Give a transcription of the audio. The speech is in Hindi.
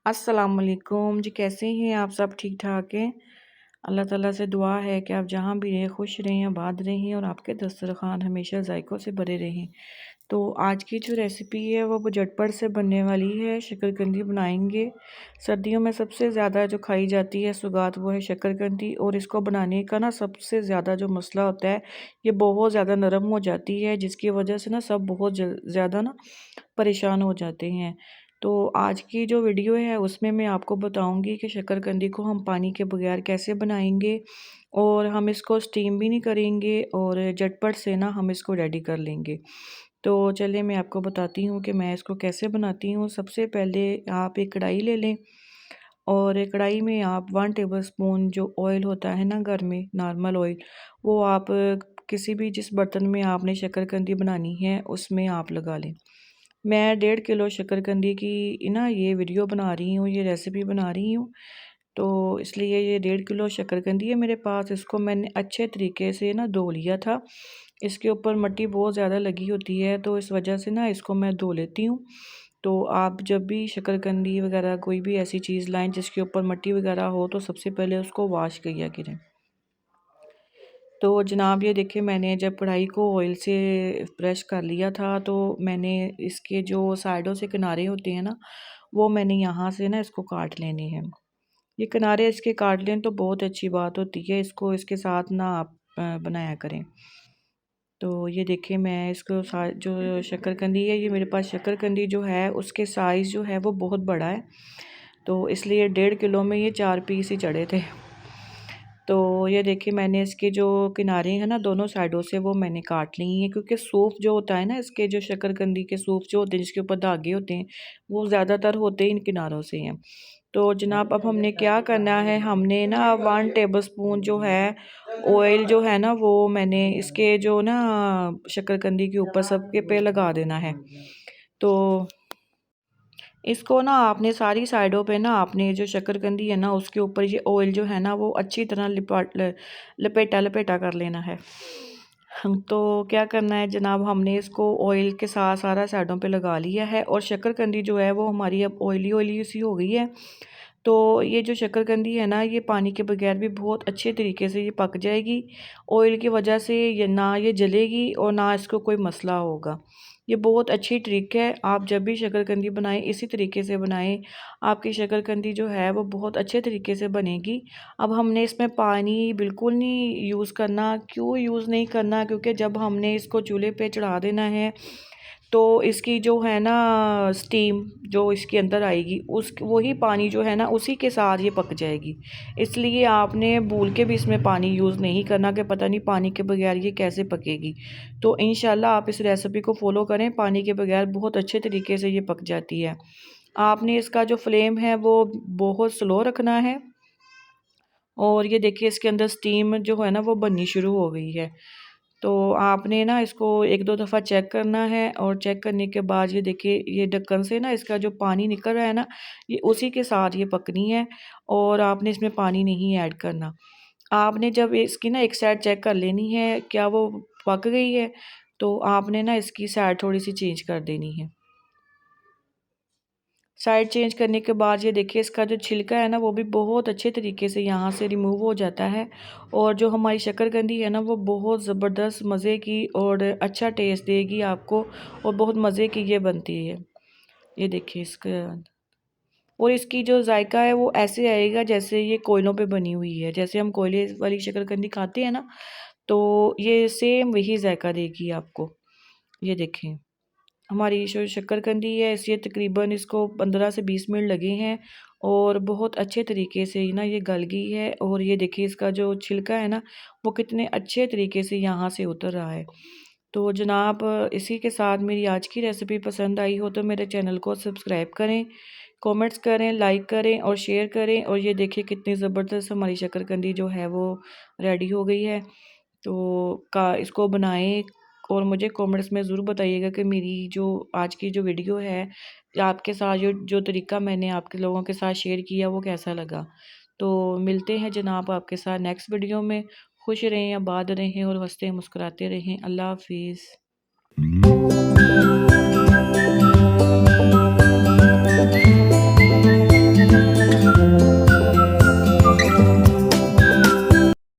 अस्सलाम वालेकुम जी। कैसे हैं आप? सब ठीक ठाक हैं? अल्लाह ताला से दुआ है कि आप जहाँ भी रहें खुश रहें, आबाद रहें और आपके दस्तरखान हमेशा जायकों से भरे रहें। तो आज की जो रेसिपी है वो झटपट से बनने वाली है। शकरकंदी बनाएंगे। सर्दियों में सबसे ज़्यादा जो खाई जाती है सौगात वो है शकरकंदी, और इसको बनाने का ना सबसे ज़्यादा जो मसला होता है, ये बहुत ज़्यादा नरम हो जाती है, जिसकी वजह से ना सब बहुत ज़्यादा ना परेशान हो जाते हैं। तो आज की जो वीडियो है उसमें मैं आपको बताऊंगी कि शकरकंदी को हम पानी के बगैर कैसे बनाएंगे, और हम इसको स्टीम भी नहीं करेंगे और झटपट से ना हम इसको रेडी कर लेंगे। तो चलिए मैं आपको बताती हूँ कि मैं इसको कैसे बनाती हूँ। सबसे पहले आप एक कढ़ाई ले लें, और एक कढ़ाई में आप 1 टेबल स्पून जो ऑयल होता है ना घर में नॉर्मल ऑयल, वो आप किसी भी जिस बर्तन में आपने शकरकंदी बनानी है उसमें आप लगा लें। मैं 1.5 किलो शकरकंदी की ना ये वीडियो बना रही हूँ, ये रेसिपी बना रही हूँ। तो इसलिए ये 1.5 किलो शकरकंदी है मेरे पास। इसको मैंने अच्छे तरीके से ना धो लिया था। इसके ऊपर मिट्टी बहुत ज़्यादा लगी होती है, तो इस वजह से ना इसको मैं धो लेती हूँ। तो आप जब भी शकरकंदी वगैरह कोई भी ऐसी चीज़ लाएं जिसके ऊपर मिट्टी वगैरह हो, तो सबसे पहले उसको वॉश किया करें। तो जनाब ये देखिए, मैंने जब कढ़ाई को ऑयल से ब्रश कर लिया था, तो मैंने इसके जो साइडों से किनारे होते हैं ना, वो मैंने यहाँ से ना इसको काट लेने हैं। ये किनारे इसके काट लें तो बहुत अच्छी बात होती है, इसको इसके साथ ना आप बनाया करें। तो ये देखिए, मैं इसको जो शकरकंदी है, ये मेरे पास शकरकंदी जो है उसके साइज़ जो है वो बहुत बड़ा है, तो इसलिए 1.5 किलो में ये 4 पीस ही चढ़े थे। तो ये देखिए, मैंने इसके जो किनारे हैं ना दोनों साइडों से, वो मैंने काट ली हैं, क्योंकि सूफ जो होता है ना इसके, जो शकरकंदी के सूफ जो होते हैं जिसके ऊपर धागे होते हैं, वो ज़्यादातर होते ही इन किनारों से हैं। तो जनाब अब हमने क्या करना है, हमने ना 1 टेबल स्पून जो है ऑयल जो है ना, वो मैंने इसके जो ना शकरकंदी के ऊपर सबके पे लगा देना है। तो इसको ना आपने सारी साइडों पे ना, आपने जो शकरकंदी है ना उसके ऊपर ये ऑयल जो है ना वो अच्छी तरह लपेटा लपेटा कर लेना है। तो क्या करना है जनाब, हमने इसको ऑयल के साथ सारा साइडों पे लगा लिया है, और शकरकंदी जो है वो हमारी अब ऑयली ऑयली सी हो गई है। तो ये जो शकरकंदी है ना, ये पानी के बगैर भी बहुत अच्छे तरीके से ये पक जाएगी। ऑयल की वजह से ये ना ये जलेगी और ना इसको कोई मसला होगा। ये बहुत अच्छी ट्रिक है। आप जब भी शकरकंदी बनाएं इसी तरीके से बनाएं, आपकी शकरकंदी जो है वो बहुत अच्छे तरीके से बनेगी। अब हमने इसमें पानी बिल्कुल नहीं यूज़ करना। क्यों यूज़ नहीं करना? क्योंकि जब हमने इसको चूल्हे पे चढ़ा देना है, तो इसकी जो है ना स्टीम जो इसके अंदर आएगी, उस वही पानी जो है ना उसी के साथ ये पक जाएगी। इसलिए आपने भूल के भी इसमें पानी यूज़ नहीं करना कि पता नहीं पानी के बगैर ये कैसे पकेगी। तो इंशाल्लाह आप इस रेसिपी को फॉलो करें, पानी के बगैर बहुत अच्छे तरीके से ये पक जाती है। आपने इसका जो फ्लेम है वो बहुत स्लो रखना है, और ये देखिए इसके अंदर स्टीम जो है ना वो बननी शुरू हो गई है। तो आपने ना इसको एक दो दफ़ा चेक करना है, और चेक करने के बाद ये देखिए, ये ढक्कन से ना इसका जो पानी निकल रहा है ना, ये उसी के साथ ये पकनी है, और आपने इसमें पानी नहीं ऐड करना। आपने जब इसकी ना एक साइड चेक कर लेनी है क्या वो पक गई है, तो आपने ना इसकी साइड थोड़ी सी चेंज कर देनी है। साइड चेंज करने के बाद ये देखिए, इसका जो छिलका है ना वो भी बहुत अच्छे तरीके से यहाँ से रिमूव हो जाता है, और जो हमारी शकरकंदी है ना वो बहुत ज़बरदस्त मज़े की और अच्छा टेस्ट देगी आपको, और बहुत मज़े की ये बनती है। ये देखिए इसका, और इसकी जो जायका है वो ऐसे आएगा जैसे ये कोयलों पे बनी हुई है, जैसे हम कोयले वाली शकरकंदी खाते हैं ना, तो ये सेम वही जायका देगी आपको। ये देखें, हमारी जो शक्करकंदी है इसे तकरीबन इसको 15 से 20 मिनट लगे हैं, और बहुत अच्छे तरीके से ना ये गल गई है। और ये देखिए इसका जो छिलका है ना वो कितने अच्छे तरीके से यहाँ से उतर रहा है। तो जनाब इसी के साथ मेरी आज की रेसिपी पसंद आई हो तो मेरे चैनल को सब्सक्राइब करें, कमेंट्स करें, लाइक करें और शेयर करें। और ये देखिए कितनी ज़बरदस्त हमारी शक्करकंदी जो है वो रेडी हो गई है। तो इसको बनाएं, और मुझे कमेंट्स में ज़रूर बताइएगा कि मेरी जो आज की जो वीडियो है, आपके साथ जो जो तरीका मैंने आपके लोगों के साथ शेयर किया वो कैसा लगा। तो मिलते हैं जनाब आपके साथ नेक्स्ट वीडियो में। खुश रहें, आबाद रहें और हंसते मुस्कुराते रहें। अल्लाह हाफिज़।